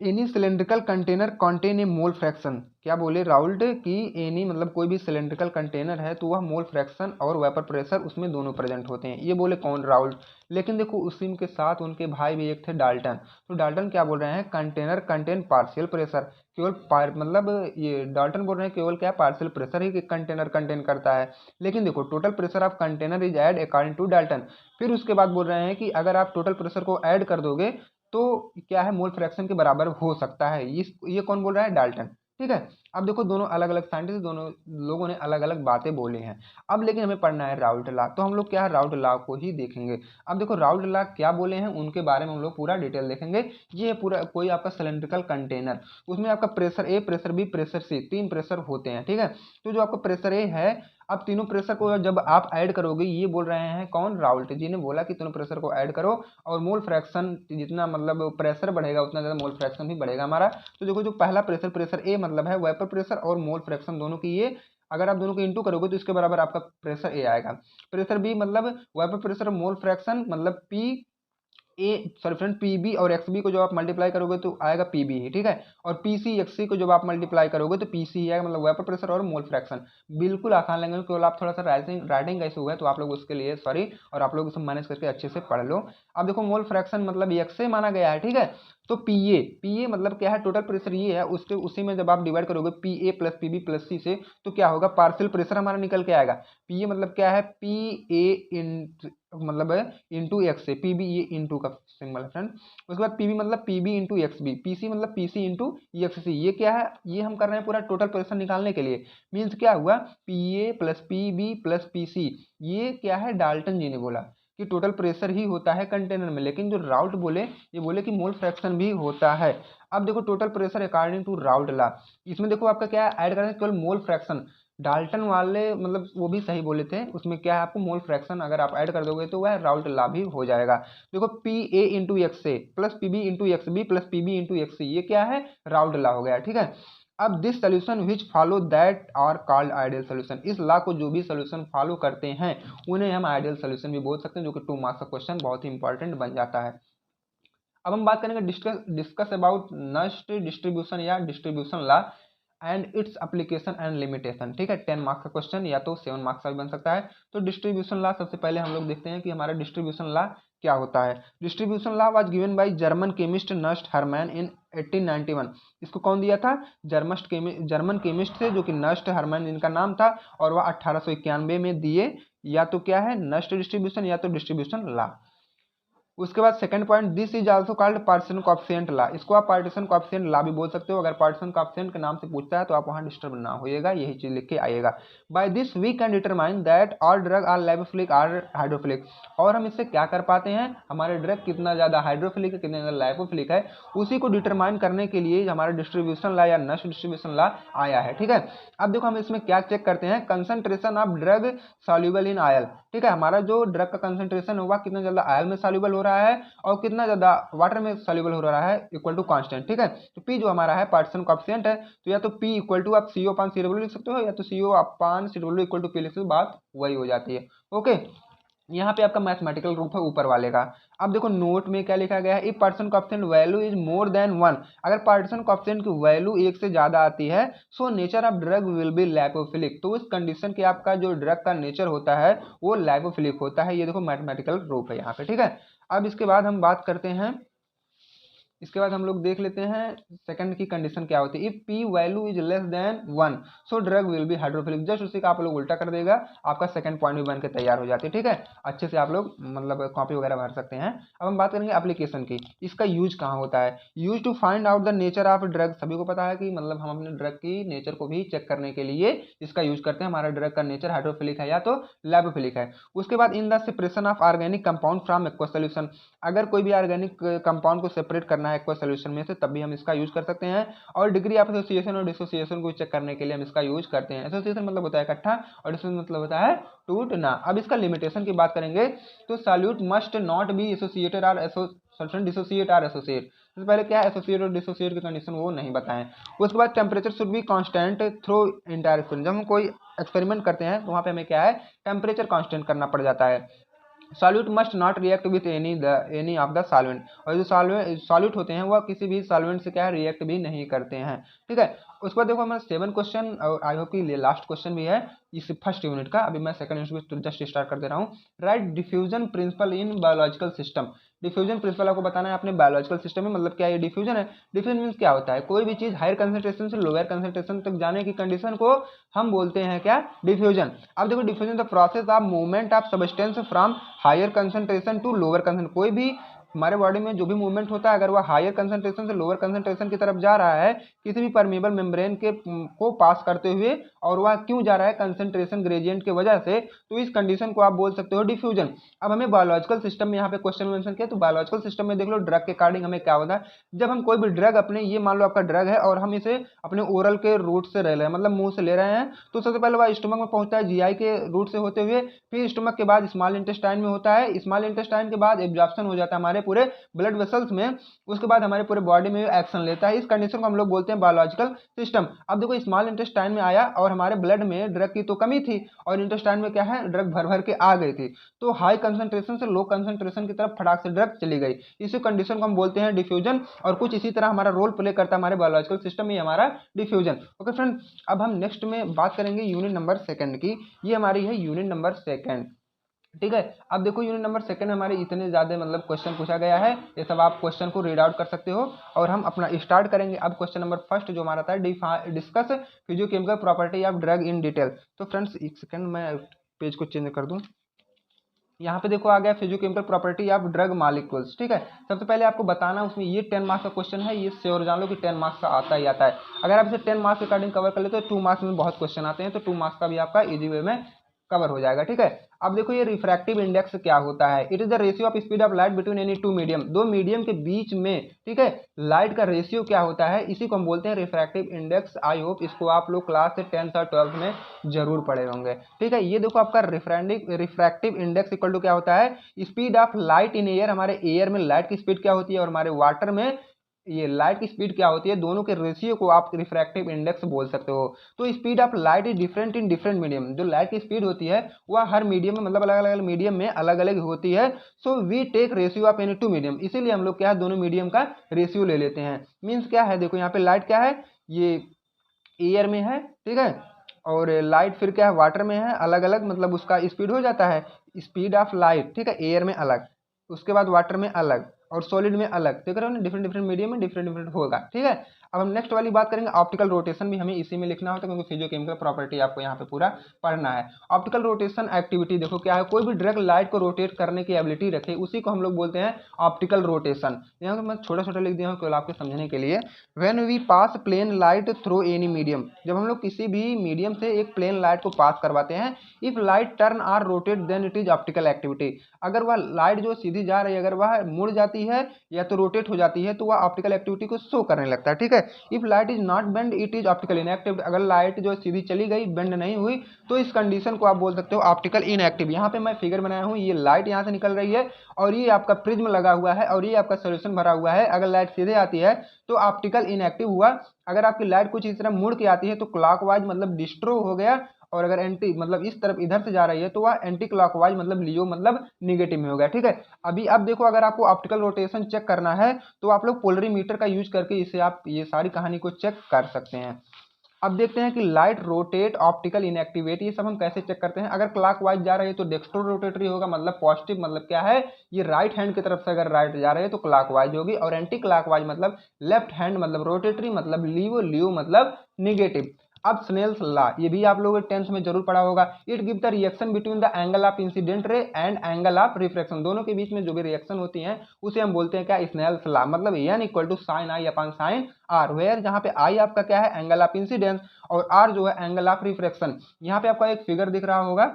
any cylindrical container contain a mole fraction. क्या बोले राउल्ट की, एनी मतलब कोई भी सिलेंड्रिकल कंटेनर है तो वह मोल फ्रैक्शन और वेपर प्रेशर उसमें दोनों प्रेजेंट होते हैं, ये बोले कौन, राउल्ट। लेकिन देखो उसी के साथ उनके भाई भी एक थे डाल्टन। तो डाल्टन क्या बोल रहे हैं, कंटेनर कंटेन पार्शियल प्रेशर। केवल मतलब ये डाल्टन बोल रहे हैं केवल क्या पार्शियल प्रेशर ही कंटेनर कंटेन करता है। लेकिन देखो total pressure of container is add according to Dalton. फिर उसके बाद बोल रहे हैं कि अगर आप टोटल प्रेशर को ऐड कर दोगे तो क्या है, मोल फ्रैक्शन के बराबर हो सकता है। ये कौन बोल रहा है, डाल्टन, ठीक है। अब देखो दोनों अलग अलग साइंटिस्ट, दोनों लोगों ने अलग अलग बातें बोली हैं। अब लेकिन हमें पढ़ना है राउल्ट लॉ, तो हम लोग क्या है राउल्ट लॉ को ही देखेंगे। अब देखो राउल्ट लॉ क्या बोले हैं उनके बारे में हम लोग पूरा डिटेल देखेंगे। ये है पूरा कोई आपका सिलेंड्रिकल कंटेनर, उसमें आपका प्रेशर ए, प्रेशर बी, प्रेशर सी, 3 प्रेशर होते हैं, ठीक है। तो जो आपका प्रेशर ए है, अब तीनों प्रेशर को जब आप ऐड करोगे, ये बोल रहे हैं कौन, राउल्ट जी ने बोला कि तीनों प्रेशर को ऐड करो और मोल फ्रैक्शन जितना मतलब प्रेशर बढ़ेगा उतना ज़्यादा मोल फ्रैक्शन भी बढ़ेगा हमारा। तो देखो जो पहला प्रेशर, प्रेशर ए मतलब है वेपर प्रेशर और मोल फ्रैक्शन दोनों की, ये अगर आप दोनों को इंटू करोगे तो इसके बराबर आपका प्रेशर ए आएगा। प्रेशर बी मतलब वेपर प्रेशर, मोल फ्रैक्शन मतलब P A, sorry friend, P B और एक्स बी को जब आप मल्टीप्लाई करोगे तो आएगा पी बी ही, ठीक है। और पी सी एक्स सी को जब आप मल्टीप्लाई करोगे तो पी सी ही आएगा, मतलब वेपर प्रेशर और मोल फ्रैक्शन। बिल्कुल आसान लैंग्वेज, केवल आप थोड़ा सा राइटिंग कैसे हुआ है तो आप लोग उसके लिए सॉरी, और आप लोग उसे मैनेज करके अच्छे से पढ़ लो। अब देखो मोल फ्रैक्शन मतलब एक्स से माना गया है, ठीक है। तो पी ए मतलब क्या है, टोटल प्रेशर ये है, उसके उसी में जब आप डिवाइड करोगे P A plus P B plus C से, तो क्या होगा, पार्शियल प्रेशर हमारा निकल के आएगा। पी ए मतलब क्या है, पी ए इन मतलब इंटू एक्स से, पी बी ये इंटू का सिंबल है फ्रेंड। उसके बाद पी बी मतलब P B into X B, P C मतलब P C into X C. ये क्या है, ये हम कर रहे हैं पूरा टोटल प्रेशर निकालने के लिए। मीन्स क्या हुआ, P A plus P B plus P C, ये क्या है, डाल्टन जी ने बोला कि टोटल प्रेशर ही होता है कंटेनर में। लेकिन जो राउल्ट बोले, ये बोले कि मोल फ्रैक्शन भी होता है। अब देखो total pressure according to Raoult law, इसमें देखो आपका क्या ऐड करना है, केवल मोल फ्रैक्शन। डाल्टन वाले मतलब वो भी सही बोले थे, उसमें क्या है आपको मोल फ्रैक्शन अगर आप ऐड कर दोगे तो वह राउल्ट लॉ भी हो जाएगा। देखो P A into X A plus P B into X B plus P B into X C, ये क्या है, राउल्ट लॉ हो गया, ठीक है। अब this solution which follow that are called ideal solution. इस लॉ को जो भी सोल्यूशन फॉलो करते हैं उन्हें हम आइडियल सोल्यूशन भी बोल सकते हैं, जो कि 2 मार्क्स का क्वेश्चन बहुत ही इंपॉर्टेंट बन जाता है। अब हम बात करेंगे डिस्कस अबाउट नस्ट डिस्ट्रीब्यूशन या distribution law and its application and limitation, ठीक है। 10 मार्क्स का क्वेश्चन या तो 7 मार्क्स का भी बन सकता है। तो डिस्ट्रीब्यूशन लॉ सबसे पहले हम लोग देखते हैं कि हमारा डिस्ट्रीब्यूशन लॉ क्या होता है। Distribution law was given by German chemist Nernst Hermann in 1891। इसको कौन दिया था, जर्मन केमिस्ट थे जो कि नस्ट हरमैन इनका नाम था, और वह 1891 में दिए। या तो क्या है, नस्ट डिस्ट्रीब्यूशन या तो डिस्ट्रीब्यूशन लॉ। उसके बाद second point, this is also called partition coefficient law, इसको आप पार्टीशन कोएफिशिएंट लॉ भी बोल सकते हो। अगर पार्टीशन कोएफिशिएंट के नाम से पूछता है तो आप वहां डिस्टर्ब ना होइएगा, यही चीज लिख के आइएगा। By this we can determine that all drug are lipophilic or hydrophilic, और हम इससे क्या कर पाते हैं, हमारे ड्रग कितना ज्यादा हाइड्रोफिलिक है कितना ज्यादा लाइपोफिलिक है, उसी को डिटरमाइन करने के लिए हमारा डिस्ट्रीब्यूशन लॉ या नश डिस्ट्रीब्यूशन लॉ आया है। ठीक है, अब देखो हम इसमें क्या चेक करते हैं, concentration of drug soluble in oil. ठीक है, हमारा जो ड्रग का कंसंट्रेशन होगा कितना ज्यादा आयल में सॉल्युबल हो रहा है और कितना ज्यादा वाटर में सॉल्युबल हो रहा है, इक्वल टू कांस्टेंट। ठीक है, तो पी जो हमारा है पार्टीशन कोएफिशिएंट है, तो या तो पी इक्वल टू आप CO अपान CW लिख सकते हो, या तो CO upon CW equal to P लिख सकते हो, बात वही हो जाती है। ओके, यहाँ पे आपका मैथमेटिकल रूप है ऊपर वाले का। अब देखो नोट में क्या लिखा गया है, if partition coefficient value is more than 1, अगर पार्टीशन कोएफिशिएंट की वैल्यू 1 से ज्यादा आती है, so nature of drug will be lipophilic, तो उस कंडीशन के आपका जो ड्रग का नेचर होता है वो लाइपोफिलिक होता है। ये देखो मैथमेटिकल रूप है यहाँ पे। ठीक है, अब इसके बाद हम बात करते हैं, इसके बाद हम लोग देख लेते हैं सेकंड की कंडीशन क्या होती है, if P value is less than 1 so drug will be hydrophilic, just उसी का आप लोग उल्टा कर देगा, आपका सेकंड पॉइंट भी बन के तैयार हो जाती है। ठीक है, अच्छे से आप लोग मतलब कॉपी वगैरह भर सकते हैं। अब हम बात करेंगे एप्लीकेशन की, इसका यूज कहाँ होता है, use to find out the nature of drug, सभी को पता है कि मतलब हम अपने ड्रग की नेचर को भी चेक करने के लिए इसका यूज करते हैं, हमारा ड्रग का नेचर हाइड्रोफिलिक है या तो लाइपोफिलिक है। उसके बाद in the separation of organic compound from aqueous solution, अगर कोई भी ऑर्गेनिक कंपाउंड को सेपरेट करना है एक्वस सॉल्यूशन में से तब भी हम इसका यूज कर सकते हैं। और डिग्री ऑफ एसोसिएशन और डिसोसिएशन को चेक करने के लिए हम इसका यूज करते हैं। एसोसिएशन मतलब होता है इकट्ठा और डिसोसिएशन मतलब होता है टूटना। अब इसका लिमिटेशन की बात करेंगे तो solute must not be associated और सॉल्यूशन डिसोसिएट और एसोसिएट, सबसे पहले क्या है एसोसिएट और डिसोसिएट की कंडीशन वो नहीं बताएं। उसके बाद temperature should be constant through entire experiment, जब हम कोई एक्सपेरिमेंट करते हैं तो वहां पे हमें क्या है टेम्परेचर कांस्टेंट करना पड़ जाता है। Solute must not react with any of the solvent, और जो सॉल्यूट होते हैं वह किसी भी सॉल्वेंट से क्या है रिएक्ट भी नहीं करते हैं। ठीक है, उसके बाद देखो हमारा 7 क्वेश्चन और आई होप कि लास्ट क्वेश्चन भी है इस फर्स्ट यूनिट का, अभी मैं सेकंड यूनिट को जस्ट स्टार्ट कर दे रहा हूँ। Right diffusion principle in biological system, diffusion principle आपको बताना है अपने बायोलॉजिकल सिस्टम में, मतलब क्या ये डिफ्यूजन है, डिफ्यूजन मींस क्या होता है, कोई भी चीज हायर कंसंट्रेशन से लोअर कंसंट्रेशन तक जाने की कंडीशन को हम बोलते हैं क्या डिफ्यूजन। अब देखो diffusion the process of movement of substance from higher concentration to lower concentration, कोई भी हमारे बॉडी में जो भी मूवमेंट होता है अगर वह हायर कंसंट्रेशन से लोअर कंसंट्रेशन की तरफ जा रहा है किसी भी परमेबल मेम्ब्रेन के को पास करते हुए, और वह क्यों जा रहा है कंसंट्रेशन ग्रेडियंट की वजह से, तो इस कंडीशन को आप बोल सकते हो डिफ्यूजन। अब हमें बायोलॉजिकल सिस्टम में यहाँ पे क्वेश्चन मेंशन किया, तो बायोलॉजिकल सिस्टम में देख लो ड्रग के अकॉर्डिंग हमें क्या होता है, जब हम कोई भी ड्रग अपने ये मान लो आपका ड्रग है और हम इसे अपने ओरल के रूट से ले रहे हैं, मतलब मुंह से ले रहे हैं, तो सबसे पहले वह स्टमक में पहुंचता है जीआई के रूट से होते हुए, फिर स्टमक के बाद स्मॉल इंटेस्टाइन में होता है, स्मॉल इंटेस्टाइन के बाद एब्जॉर्प्शन हो जाता है हमारे पूरे ब्लड वेसल्स में, उसके बाद हमारे पूरे बॉडी में एक्शन लेता है, इस कंडीशन को हम लोग बोलते हैं बायोलॉजिकल सिस्टम। अब देखो स्मॉल इंटेस्टाइन में आया और हमारे ब्लड में ड्रग की तो कमी थी और इंटेस्टाइन में क्या है ड्रग भर भर के आ गई थी, तो हाई कंसंट्रेशन से लो कंसंट्रेशन की तरफ फटाक से ड्रग चली गई, इसी कंडीशन को हम बोलते हैं डिफ्यूजन। और कुछ इसी तरह हमारा रोल प्ले करता है हमारे बायोलॉजिकल सिस्टम में हमारा डिफ्यूजन। ओके फ्रेंड, अब हम नेक्स्ट में बात करेंगे यूनिट नंबर सेकंड की, ये हमारी है यूनिट नंबर सेकंड। ठीक है, अब देखो यूनिट नंबर सेकंड में हमारे इतने ज्यादा मतलब क्वेश्चन पूछा गया है, ये सब आप क्वेश्चन को रीड आउट कर सकते हो और हम अपना स्टार्ट करेंगे। अब क्वेश्चन नंबर फर्स्ट जो हमारा था discuss physicochemical property of drug in detail. तो फ्रेंड्स एक सेकंड मैं पेज को चेंज कर दूं, यहाँ पे देखो आ गया physicochemical property of drug molecules. ठीक है, सबसे पहले आपको बताना उसमें ये 10 मार्क्स का क्वेश्चन है, ये श्योर जान लो कि 10 मार्क्स का आता ही आता है। अगर आप इसे 10 मार्क्स के अकॉर्डिंग कवर कर लेते तो 2 मार्क्स में बहुत क्वेश्चन आते हैं, तो 2 मार्क्स का भी आपका इजी वे में कवर हो जाएगा। ठीक है, अब देखो ये रिफ्रैक्टिव इंडेक्स क्या होता है, it is the ratio of speed of light between any two medium, दो मीडियम के बीच में, ठीक है, लाइट का रेशियो क्या होता है, इसी को हम बोलते हैं रिफ्रैक्टिव इंडेक्स। आई होप इसको आप लोग क्लास से 10th और 12th में जरूर पढ़े होंगे। ठीक है, ये देखो आपका रिफ्रैक्टिव इंडेक्स इक्वल टू क्या होता है, speed of light in air, हमारे एयर में लाइट की स्पीड क्या होती है और हमारे वाटर में ये लाइट की स्पीड क्या होती है, दोनों के रेशियो को आप रिफ्रैक्टिव इंडेक्स बोल सकते हो। तो speed of light is different in different medium, जो लाइट की स्पीड होती है वह हर मीडियम में मतलब अलग अलग मीडियम में अलग अलग होती है। So we take ratio of any two medium, इसीलिए हम लोग क्या है दोनों मीडियम का रेशियो ले लेते हैं। मीन्स क्या है, देखो यहाँ पे लाइट क्या है, ये एयर में है, ठीक है, और लाइट फिर क्या है वाटर में है, अलग अलग मतलब उसका स्पीड हो जाता है, स्पीड ऑफ लाइट, ठीक है, एयर में अलग, उसके बाद वाटर में अलग और सॉलिड में अलग, देख रहे हो ना, डिफरेंट डिफरेंट मीडियम में डिफरेंट डिफरेंट होगा। ठीक है, अब हम नेक्स्ट वाली बात करेंगे, ऑप्टिकल रोटेशन भी हमें इसी में लिखना होता है क्योंकि फिजियोकेमिकल प्रॉपर्टी आपको यहाँ पे पूरा पढ़ना है। ऑप्टिकल रोटेशन एक्टिविटी देखो क्या है, कोई भी डायरेक्ट लाइट को रोटेट करने की एबिलिटी रखे उसी को हम लोग बोलते हैं ऑप्टिकल रोटेशन। यहाँ पे मैं छोटा छोटा लिख दिया हूँ केवल आपके समझने के लिए। When we pass plane light through any medium, जब हम लोग किसी भी मीडियम से एक प्लेन लाइट को पास करवाते हैं, if light turn or rotate then it is optical activity, अगर वह लाइट जो सीधी जा रही है अगर वह मुड़ जाती है या तो रोटेट हो जाती है तो वह ऑप्टिकल एक्टिविटी को शो करने लगता है, ठीक है। If light is not bend it is optical inactive, अगर लाइट जो सीधी चली गई बेंड नहीं हुई तो इस कंडीशन को आप बोल सकते हो ऑप्टिकल इनएक्टिव। यहाँ पे मैं फिगर बनाया हूँ, ये लाइट यहाँ से निकल रही है और ये आपका प्रिज्म लगा हुआ है और ये आपका सोल्यूशन भरा हुआ है, अगर लाइट सीधे आती है तो ऑप्टिकल इनएक्टिव हुआ, अगर आपकी लाइट कुछ इस तरह मुड़ के आती है तो क्लॉकवाइज मतलब डिस्ट्रो हो गया, और अगर एंटी मतलब इस तरफ इधर से जा रही है तो वह एंटी क्लॉकवाइज मतलब लियो मतलब निगेटिव में हो गया, ठीक है। अभी अब देखो अगर आपको ऑप्टिकल रोटेशन चेक करना है तो आप लोग पोलरीमीटर का यूज करके इसे आप ये सारी कहानी को चेक कर सकते हैं। अब देखते हैं कि लाइट रोटेट ऑप्टिकल इनएक्टिवेट, ये सब हम कैसे चेक करते हैं। अगर क्लॉकवाइज जा रही है तो डेक्स्ट्रो रोटेटरी होगा, मतलब पॉजिटिव, मतलब क्या है ये राइट हैंड की तरफ से अगर राइट जा रहे हैं तो क्लॉकवाइज होगी, और एंटी क्लॉकवाइज मतलब लेफ्ट हैंड मतलब रोटेटरी मतलब लियो, लियो मतलब निगेटिव। अब स्नेल्स लॉ ये भी आप लोगों ने टेंथ में जरूर पढ़ा होगा। It give the reaction between the angle of incident ray and angle of refraction, दोनों के बीच में जो भी रिएक्शन होती है उसे हम बोलते हैं क्या, स्नेल्स लॉ। मतलब n equal to sine I upon sine R, where जहां पे आई आपका क्या है एंगल ऑफ इंसिडेंस और आर जो है एंगल ऑफ रिफ्रैक्शन। यहाँ पे आपका एक फिगर दिख रहा होगा,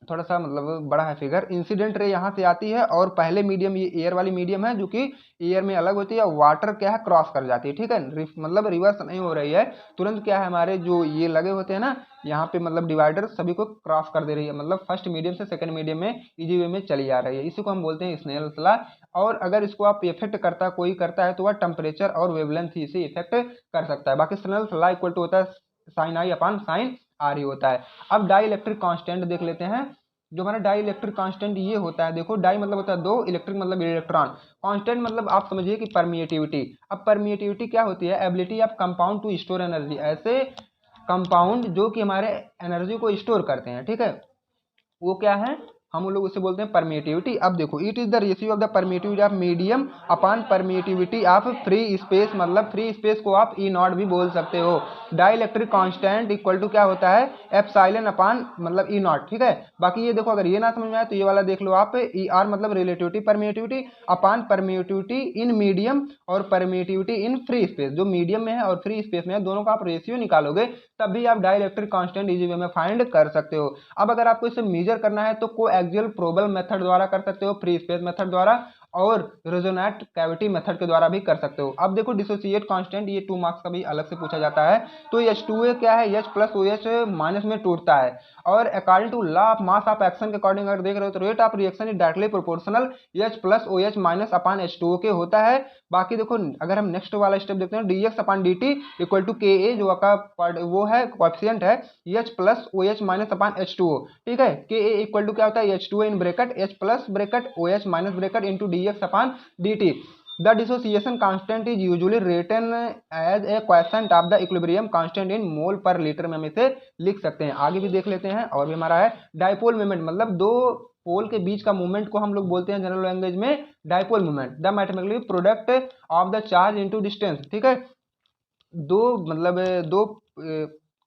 थोड़ा सा मतलब बड़ा है फिगर। इंसिडेंट रे यहाँ से आती है और पहले मीडियम ये एयर वाली मीडियम है जो कि एयर में अलग होती है, वाटर क्या है क्रॉस कर जाती है, ठीक है। मतलब रिवर्स नहीं हो रही है, तुरंत क्या है हमारे जो ये लगे होते हैं ना यहाँ पे मतलब डिवाइडर सभी को क्रॉस कर दे रही है, मतलब फर्स्ट मीडियम से सेकंड मीडियम में इजी वे में चली आ रही है, इसी को हम बोलते हैं स्नेल्स लॉ। और अगर इसको आप इफेक्ट करता कोई करता है तो वह टेम्परेचर और वेवलेंथ ही इसे इफेक्ट कर सकता है। बाकी स्नेल्स लॉ इक्वल टू होता है sine I upon sine R ही होता है। अब डाई इलेक्ट्रिक कांस्टेंट देख लेते हैं। जो हमारा डाई इलेक्ट्रिक कांस्टेंट ये होता है, देखो डाई मतलब होता है दो, इलेक्ट्रिक मतलब इलेक्ट्रॉन, कांस्टेंट मतलब आप समझिए कि परमिएटिविटी। अब परमिएटिविटी क्या होती है, ability of compound to store energy, ऐसे कंपाउंड जो कि हमारे एनर्जी को स्टोर करते हैं, ठीक है, वो क्या है हम लोग उसे बोलते हैं परमिएटिविटी। अब देखो it is the ratio of the permittivity of medium upon permittivity of free space, मतलब फ्री स्पेस को आप ई नॉट भी बोल सकते हो। Dielectric constant equal to क्या होता है एप्सिलॉन अपॉन मतलब ई नॉट, ठीक है। बाकी ये देखो अगर ये ना समझ में आए तो ये वाला देख लो आप, ई आर मतलब रिलेटिविटी परमिएटिविटी अपॉन परमिएटिविटी इन मीडियम और परमिएटिविटी इन फ्री स्पेस, जो मीडियम में है और फ्री स्पेस में है दोनों का आप रेशियो निकालोगे तब भी आप dielectric constant easy way में फाइंड कर सकते हो। अब अगर आपको इसे मेजर करना है तो कोएक्सियल प्रोबल मेथड द्वारा कर सकते हो, फ्री स्पेस मेथड द्वारा, और रेजोनेट कैविटी मेथड के द्वारा भी कर सकते हो। अब देखो डिसोसिएट कांस्टेंट ये 2 मार्क्स का भी अलग से पूछा जाता है। तो H2A क्या है, H प्लस OH माइनस में टूटता है, और according to law of mass of action के अकॉर्डिंग अगर देख रहे हो तो rate of reaction is directly proportional H plus OH minus upon H2O के होता है। बाकी देखो अगर हम नेक्स्ट वाला स्टेप देखते हैं dx upon dt equal to Ka जो आपका वो है कोएफिशिएंट है H plus OH minus upon H2O, ठीक है। Ka इक्वल टू क्या होता है H2O in bracket H plus bracket OH minus bracket into dx upon dt। The dissociation constant is usually written as a quotient of the equilibrium constant in mole per liter में हम इसे लिख सकते हैं। आगे भी देख लेते हैं और भी हमारा है डाइपोल मोमेंट, मतलब दो पोल के बीच का मूवमेंट को हम लोग बोलते हैं जनरल लैंग्वेज में dipole movement. The mathematically product of the charge into distance, ठीक है, दो मतलब दो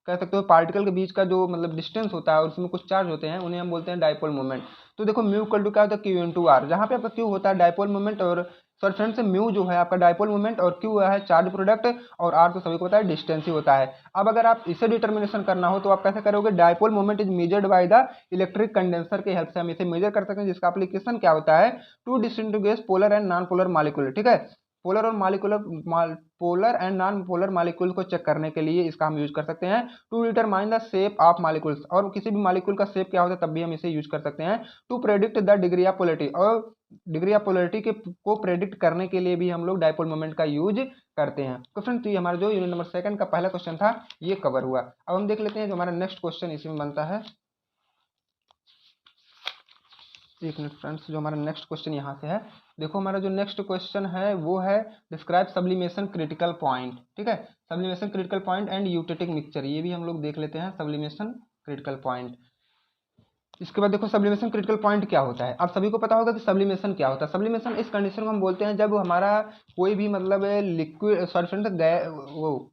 कह सकते हो पार्टिकल के बीच का जो मतलब डिस्टेंस होता है और उसमें कुछ चार्ज होते हैं उन्हें हम बोलते हैं डाइपोल मोमेंट। तो देखो म्यू इक्वल टू क्या होता है क्यू इंटू आर, जहाँ पे आपका क्यू होता है डाइपोल मोमेंट, और सॉरी फ्रेंड्स म्यू जो है आपका डाइपोल मोमेंट और क्यू है चार्ज प्रोडक्ट, और आर तो सभी को होता है डिस्टेंस ही होता है। अब अगर आप इसे डिटर्मिनेशन करना हो तो आप कैसे करोगे, dipole moment is measured by the electric condenser के हेल्प से हम इसे मेजर कर सकते हैं, जिसका एप्लीकेशन क्या होता है to distinguish polar and non polar molecule, ठीक है। पोलर और molecular polar and non polar molecule को चेक करने के लिए इसका हम यूज कर सकते हैं। To determine the shape of molecules, और किसी भी मॉलिक्यूल का शेप क्या होता है तब भी हम इसे यूज कर सकते हैं। To predict the degree of polarity, और डिग्री ऑफ पोलरिटी के को प्रेडिक्ट करने के लिए भी हम लोग डाइपोल मोमेंट का यूज करते हैं। तो फ्रेंड्स तो ये हमारा जो यूनिट नंबर 2 का पहला क्वेश्चन था ये कवर हुआ। अब हम देख लेते हैं जो हमारा नेक्स्ट क्वेश्चन इसी में बनता है। एक मिनट फ्रेंड्स, जो हमारा नेक्स्ट क्वेश्चन यहाँ से है, देखो हमारा जो नेक्स्ट क्वेश्चन है वो है डिस्क्राइब सब्लिमेशन क्रिटिकल पॉइंट, ठीक है, sublimation critical point and eutectic mixture, ये भी हम लोग देख लेते हैं सब्लिमेशन क्रिटिकल पॉइंट। इसके बाद देखो सब्लिमेशन क्रिटिकल पॉइंट क्या होता है। आप सभी को पता होगा कि सब्लिमेशन क्या होता है। सब्लिमेशन इस कंडीशन को हम बोलते हैं जब हमारा कोई भी मतलब लिक्विड वो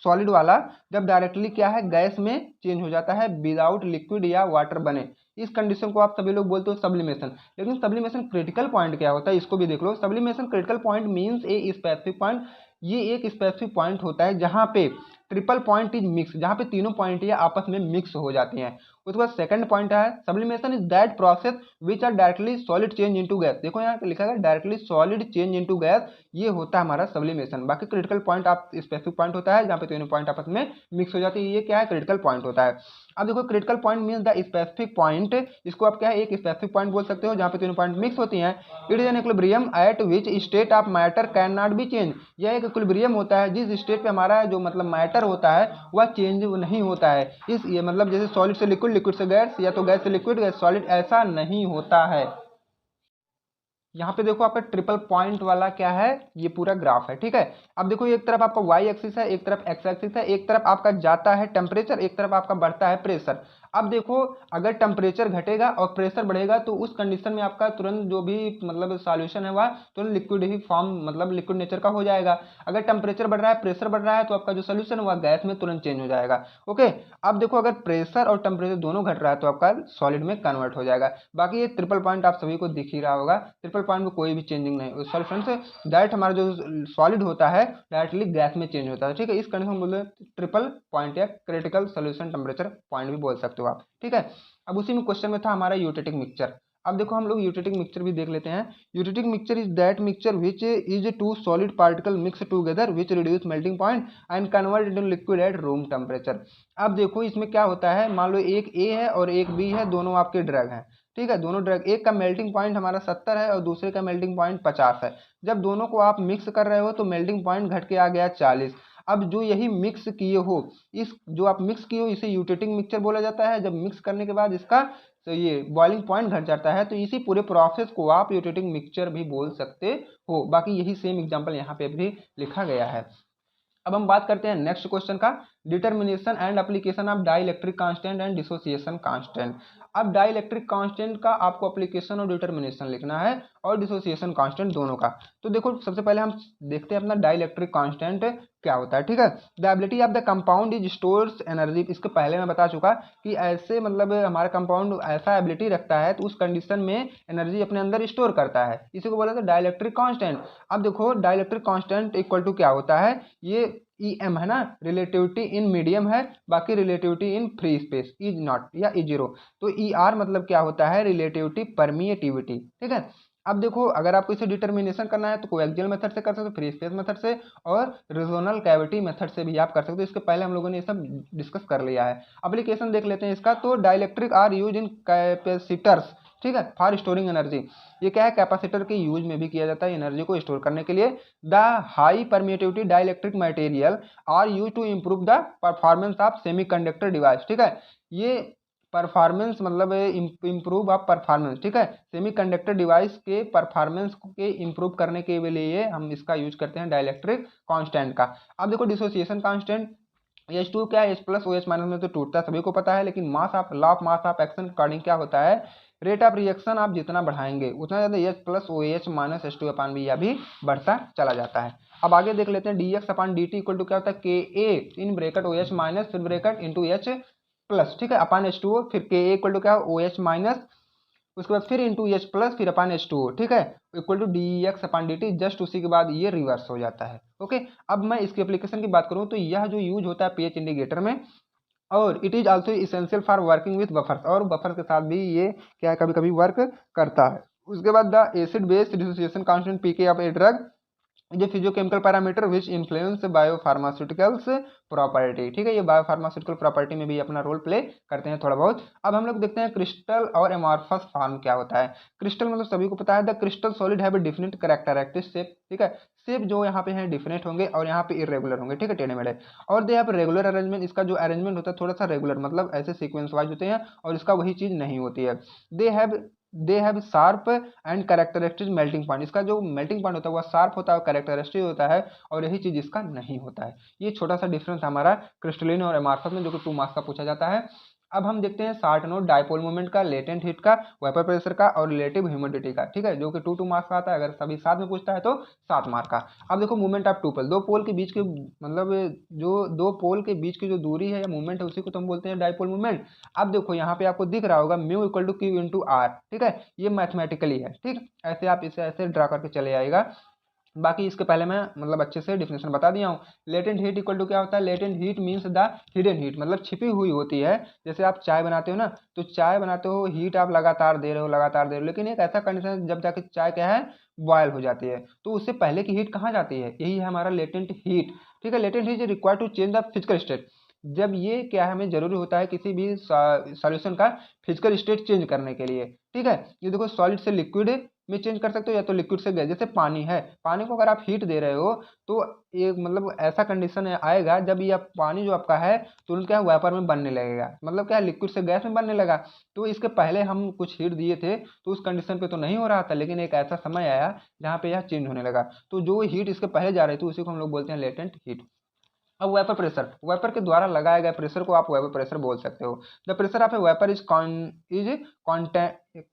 सॉलिड वाला जब डायरेक्टली क्या है गैस में चेंज हो जाता है विदाउट लिक्विड या वाटर बने, इस कंडीशन को आप सभी लोग बोलते हो सब्लिमेशन। लेकिन सब्लिमेशन क्रिटिकल पॉइंट क्या होता है इसको भी देख लो। Sublimation critical point means a specific point, ये एक स्पेसिफिक पॉइंट होता है जहां पे ट्रिपल पॉइंट इज मिक्स, जहां पे तीनों पॉइंट ये आपस में मिक्स हो जाती हैं। उसके बाद सेकंड पॉइंट है sublimation is that process which are directly solid change into gas. देखो यहाँ लिखा है directly solid change into gas, ये होता है हमारा सब्लिमेशन। बाकी क्रिटिकल पॉइंट आप स्पेसिफिक पॉइंट होता है जहाँ पे तीनों पॉइंट आपस में मिक्स हो जाती है, ये क्या है क्रिटिकल पॉइंट होता है। अब देखो critical point means the specific point, इसको आप क्या है एक स्पेसिफिक पॉइंट बोल सकते हो जहाँ पे तीनों पॉइंट मिक्स होती हैं। It is an equilibrium at which state of matter can not be change, यह एक इक्विलिब्रियम होता है जिस स्टेट पे हमारा जो मतलब मैटर होता है वह चेंज नहीं होता है। इस ये मतलब जैसे सॉलिड से लिक्विड, लिक्विड से गैस, या तो गैस से लिक्विड, गैस सॉलिड, ऐसा नहीं होता है। यहाँ पे देखो आपका ट्रिपल पॉइंट वाला क्या है ये पूरा ग्राफ है, ठीक है। अब देखो एक तरफ आपका वाई एक्सिस है, एक तरफ एक्स एक्सिस है, एक तरफ आपका जाता है टेम्परेचर, एक तरफ आपका बढ़ता है प्रेशर। अब देखो अगर टेम्परेचर घटेगा और प्रेशर बढ़ेगा तो उस कंडीशन में आपका तुरंत जो भी मतलब सॉल्यूशन है वह तुरंत लिक्विड ही फॉर्म मतलब लिक्विड नेचर का हो जाएगा। अगर टेम्परेचर बढ़ रहा है, प्रेशर बढ़ रहा है, तो आपका जो सोल्यूशन है वह गैस में तुरंत चेंज हो जाएगा। ओके, अब देखो अगर प्रेशर और टेम्परेचर दोनों घट रहा है तो आपका सॉलिड में कन्वर्ट हो जाएगा। बाकी ये ट्रिपल पॉइंट आप सभी को दिख ही रहा होगा, ट्रिपल पॉइंट में कोई भी चेंजिंग नहीं, सॉल्यूशन से डायरेक्ट हमारा जो सॉलिड होता है डायरेक्टली गैस में चेंज होता है, ठीक है। इस कंडीशन में बोलते हैं ट्रिपल पॉइंट या क्रिटिकल सोल्यूशन टेम्परेचर पॉइंट भी बोल सकते हो आप, ठीक है। अब उसी में क्वेश्चन में था हमारा यूटेटिक मिक्सचर। अब देखो हम लोग यूटेटिक मिक्सचर भी देख लेते हैं। Eutectic mixture is that mixture which is two solid particle mix together which reduce melting point and convert into liquid at room temperature. अब देखो इसमें क्या होता है, मान लो एक ए है और एक बी है, दोनों आपके ड्रग हैं, ठीक है। दोनों ड्रग, एक का मेल्टिंग पॉइंट हमारा 70 है और दूसरे का मेल्टिंग पॉइंट 50 है। जब दोनों को आप मिक्स कर रहे हो तो मेल्टिंग पॉइंट घट के आ गया 40। अब जो यही मिक्स किए हो, इस जो आप मिक्स किए हो इसे यूटेटिक मिक्सचर बोला जाता है। जब मिक्स करने के बाद इसका तो ये बॉइलिंग पॉइंट घट जाता है, तो इसी पूरे प्रोसेस को आप यूटेटिक मिक्सचर भी बोल सकते हो। बाकी यही सेम एग्जांपल यहाँ पे भी लिखा गया है। अब हम बात करते हैं नेक्स्ट क्वेश्चन का, determination and application of dielectric constant and dissociation constant. अब डाइलेक्ट्रिक कांस्टेंट का आपको एप्लीकेशन और डिटर्मिनेशन लिखना है और डिसोसिएशन कांस्टेंट दोनों का। तो देखो सबसे पहले हम देखते हैं अपना डाइलेक्ट्रिक कांस्टेंट क्या होता है, ठीक है। The ability of the compound is stores energy, इसके पहले मैं बता चुका कि ऐसे मतलब हमारा कंपाउंड ऐसा एबिलिटी रखता है तो उस कंडीशन में एनर्जी अपने अंदर स्टोर करता है, इसी को बोला जाता है डाइलेक्ट्रिक कांस्टेंट। अब देखो डाइलेक्ट्रिक कांस्टेंट इक्वल टू क्या होता है, ये EM है ना, रिलेटिविटी इन मीडियम है, बाकी relativity in free space is not या इज जीरो। तो ER मतलब क्या होता है, रिलेटिविटी परमिएटिविटी, ठीक है। अब देखो अगर आपको इसे डिटर्मिनेशन करना है तो कोएक्सियल मेथड से कर सकते हो, फ्री स्पेस मेथड से, और रिजोनल कैविटी मेथड से भी आप कर सकते हो। इसके पहले हम लोगों ने ये सब डिस्कस कर लिया है। एप्लीकेशन देख लेते हैं इसका। तो dielectric are use in capacitors, ठीक है, फॉर स्टोरिंग एनर्जी। ये क्या है, कैपेसिटर के यूज में भी किया जाता है एनर्जी को स्टोर करने के लिए। The high permittivity dielectric material are use to improve the performance of semiconductor device, ठीक है। ये परफॉर्मेंस मतलब इम्प्रूव ऑफ परफॉर्मेंस, ठीक है, सेमीकंडक्टर डिवाइस के परफॉर्मेंस के इम्प्रूव करने के लिए हम इसका यूज करते हैं डाइलेक्ट्रिक कांस्टेंट का। अब देखो डिसोसिएशन कांस्टेंट, H2 क्या है, H प्लस OH माइनस में तो टूटता है सभी को पता है, लेकिन mass of law of mass of action according क्या होता है, रेट ऑफ रिएक्शन आप जितना बढ़ाएंगे उतना ज़्यादा H plus OH minus H2 अपान B यह भी बढ़ता चला जाता है। अब आगे देख लेते हैं dx upon dt equal to क्या होता है, Ka in bracket OH minus फिर ब्रेकेट इंटू H प्लस, ठीक है, अपान H2O, फिर Ka इक्वल टू क्या OH माइनस, उसके बाद फिर इंटू H प्लस, फिर अपान H2O, ठीक है, equal to dx upon dt। Just उसी के बाद ये रिवर्स हो जाता है। ओके, अब मैं इसकी एप्लीकेशन की बात करूँ तो यह जो यूज होता है pH इंडिकेटर में, और it is also essential for working with buffers, और बफर के साथ भी ये क्या है कभी कभी वर्क करता है। उसके बाद the acid base dissociation constant pK of a drug ये physicochemical parameter which influence biopharmaceuticals property, ठीक है, ये बायोफार्मास्यूटिकल प्रॉपर्टी में भी अपना रोल प्ले करते हैं थोड़ा बहुत। अब हम लोग देखते हैं क्रिस्टल और एमॉर्फस फॉर्म क्या होता है। क्रिस्टल मतलब सभी को पता है, the crystal solid have a definite characteristic shape, ठीक है, शेप जो यहाँ पे है डिफिनेट होंगे और यहाँ पे इरेगुलर होंगे, ठीक है, टेढ़े मेढ़े, और दे हैव रेगुलर अरेंजमेंट, इसका जो अरेंजमेंट होता है थोड़ा सा रेगुलर मतलब ऐसे सीक्वेंस वाइज होते हैं, और इसका वही चीज नहीं होती है। They have sharp and characteristic melting point, इसका जो मेल्टिंग पॉइंट होता है वह शार्प होता है, कैरेक्टरिस्टिक होता है, और यही चीज इसका नहीं होता है। ये छोटा सा डिफरेंस हमारा क्रिस्टलिन और एमॉर्फस में, जो कि 2 मार्क्स का पूछा जाता है। अब हम देखते हैं 60 नोट डायपोल मोमेंट का, लेटेंट हीट का, वेपर प्रेशर का और रिलेटिव ह्यूमिडिटी का, ठीक है, जो कि 2 मार्क्स का आता है। अगर सभी साथ में पूछता है तो 7 मार्क का। अब देखो मूवमेंट ऑफ टू पोल, दो पोल के बीच के मतलब जो दो पोल के बीच की जो दूरी है या मूवमेंट है उसी को तो हम बोलते हैं डायपोल मूवमेंट। अब देखो यहाँ पे आपको दिख रहा होगा mu equal to Q into R, ठीक है, ये मैथमेटिकली है, ठीक, ऐसे आप इसे ऐसे ड्रा करके चले आएगा। बाकी इसके पहले मैं मतलब अच्छे से डिफिनेशन बता दिया हूँ। लेटेंट हीट इक्वल टू क्या होता है, latent heat means the hidden heat, मतलब छिपी हुई होती है। जैसे आप चाय बनाते हो ना, तो चाय बनाते हो, हीट आप लगातार दे रहे हो लगातार दे रहे हो, लेकिन एक ऐसा कंडीशन है जब जाके चाय क्या है, बॉयल हो जाती है, तो उससे पहले की हीट कहाँ जाती है, यही है हमारा लेटेंट हीट, ठीक है। Latent heat is required to change the physical state, जब ये क्या है, हमें जरूरी होता है किसी भी सॉल्यूशन का फिजिकल स्टेट चेंज करने के लिए, ठीक है। ये देखो सॉलिड से लिक्विड में चेंज कर सकते हो या तो लिक्विड से गैस। जैसे पानी है, पानी को अगर आप हीट दे रहे हो तो एक मतलब ऐसा कंडीशन आएगा जब ये पानी जो आपका है तुरंत क्या वेपर में बनने लगेगा, मतलब क्या लिक्विड से गैस में बनने लगा। तो इसके पहले हम कुछ हीट दिए थे तो उस कंडीशन पे तो नहीं हो रहा था, लेकिन एक ऐसा समय आया जहाँ पे यह चेंज होने लगा, तो जो हीट इसके पहले जा रही थी उसी को हम लोग बोलते हैं लेटेंट हीट। अब वेपर प्रेशर, वेपर के द्वारा लगाया गया प्रेशर को आप वेपर प्रेशर बोल सकते हो। The pressure of A vapour is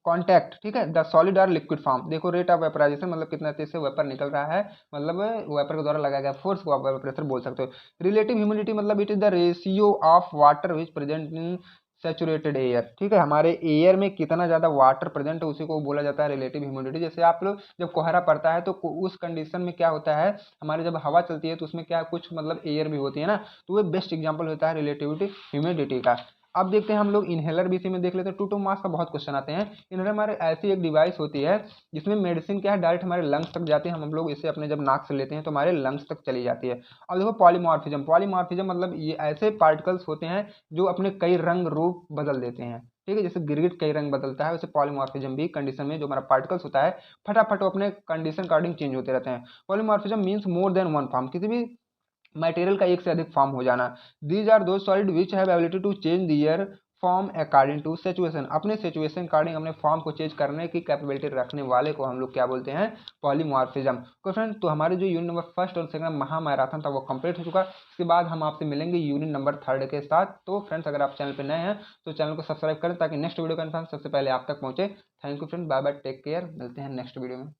contact, ठीक है, द सॉलिड और लिक्विड फॉर्म। देखो रेट ऑफ वेपराइजेशन, मतलब कितना तेज से वेपर निकल रहा है, मतलब वेपर के द्वारा लगाया गया फोर्स को आप वेपर प्रेशर बोल सकते हो। रिलेटिव ह्यूमिडिटी मतलब it is the ratio of water which present in saturated air, ठीक है, हमारे एयर में कितना ज़्यादा वाटर प्रेजेंट है उसी को बोला जाता है रिलेटिव ह्यूमिडिटी। जैसे आप लोग जब कोहरा पड़ता है तो उस कंडीशन में क्या होता है, हमारे जब हवा चलती है तो उसमें क्या कुछ मतलब एयर भी होती है ना, तो वो बेस्ट एग्जांपल होता है रिलेटिविटी ह्यूमिडिटी का। अब देखते हैं हम लोग इनहेलर भी इसी में देख लेते हैं। 2 मार्क्स का बहुत क्वेश्चन आते हैं। इनहेलर हमारे ऐसी एक डिवाइस होती है जिसमें मेडिसिन क्या है डायरेक्ट हमारे लंग्स तक जाती है, हम लोग इसे अपने जब नाक से लेते हैं तो हमारे लंग्स तक चली जाती है। अब देखो पॉलीमॉर्फिज्म, पॉलीमॉर्फिज्म मतलब ये ऐसे पार्टिकल्स होते हैं जो अपने कई रंग रूप बदल देते हैं, ठीक है, जैसे गिरगिट कई रंग बदलता है वैसे पॉलीमॉर्फिज्म भी कंडीशन में जो हमारा पार्टिकल्स होता है फटाफट वो अपने कंडीशन अकॉर्डिंग चेंज होते रहते हैं। Polymorphism means more than one form, किसी भी मटेरियल का एक से अधिक फॉर्म हो जाना। दीज आर दो solid which have ability to change their form according to situation, अपने सिचुएशन अकॉर्डिंग अपने फॉर्म को चेंज करने की कैपेबिलिटी रखने वाले को हम लोग क्या बोलते हैं, पॉलीमॉर्फिज्म। तो फ्रेंड तो हमारे जो यूनिट नंबर फर्स्ट और सेकंड महामैराथन था वो कंप्लीट हो चुका। इसके बाद हम आपसे मिलेंगे यूनिट नंबर थर्ड के साथ। तो फ्रेंड्स अगर आप चैनल पर नए हैं तो चैनल को सब्सक्राइब करें ताकि नेक्स्ट वीडियो का इन्फॉर्मेशन सबसे पहले आप तक पहुंचे। Thank you friend, bye bye, take care, मिलते हैं नेक्स्ट वीडियो में।